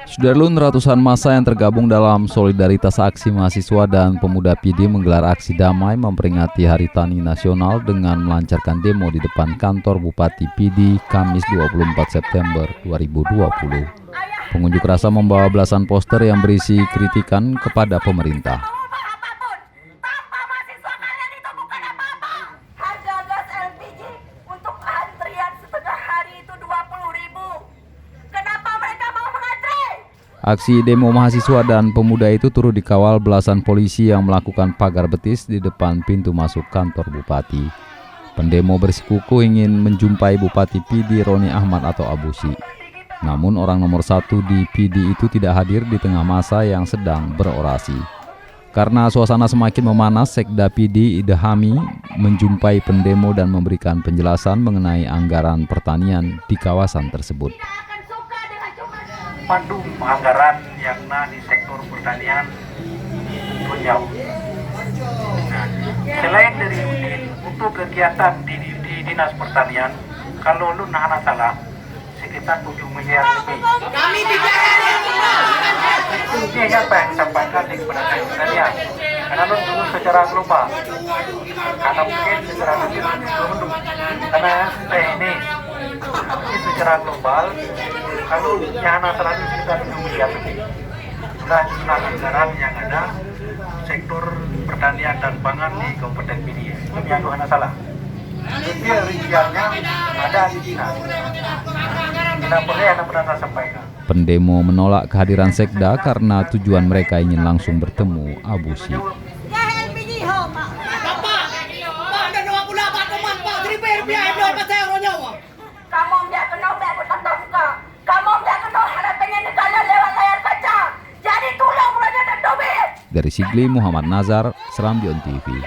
Sudarlun, ratusan massa yang tergabung dalam solidaritas aksi mahasiswa dan pemuda PD menggelar aksi damai memperingati Hari Tani Nasional dengan melancarkan demo di depan kantor Bupati PD Kamis 24 September 2020. Pengunjuk rasa membawa belasan poster yang berisi kritikan kepada pemerintah. Aksi demo mahasiswa dan pemuda itu turut dikawal belasan polisi yang melakukan pagar betis di depan pintu masuk kantor Bupati. Pendemo bersikukuh ingin menjumpai Bupati PD Roni Ahmad atau Abusi. Namun orang nomor satu di PD itu tidak hadir di tengah massa yang sedang berorasi. Karena suasana semakin memanas, Sekda PD Ida Hami menjumpai pendemo dan memberikan penjelasan mengenai anggaran pertanian di kawasan tersebut. Pandu anggaran yang di sektor pertanian jauh. Nah, selain dari untuk kegiatan di dinas pertanian, kalau lu nah salah sekitar 7 miliar lebih. Kami itu dia apa yang disampaikan di kepada pertanian. Karena lu dulu secara global, karena mungkin secara lebih belum, karena ini secara global. Kalau yang selalu sekitar 7 miliar lebih. Itulah jumlah anggaran yang ada sektor pertanian dan pangan di Kabupaten PD. Itu yang Yohana salah. Detail rinciannya ada di dinas. Tidak boleh Anda pernah sampaikan. Pendemo menolak kehadiran Sekda karena tujuan mereka ingin langsung bertemu Abusi. Dari Sigli, Muhammad Nazar, Serambion TV.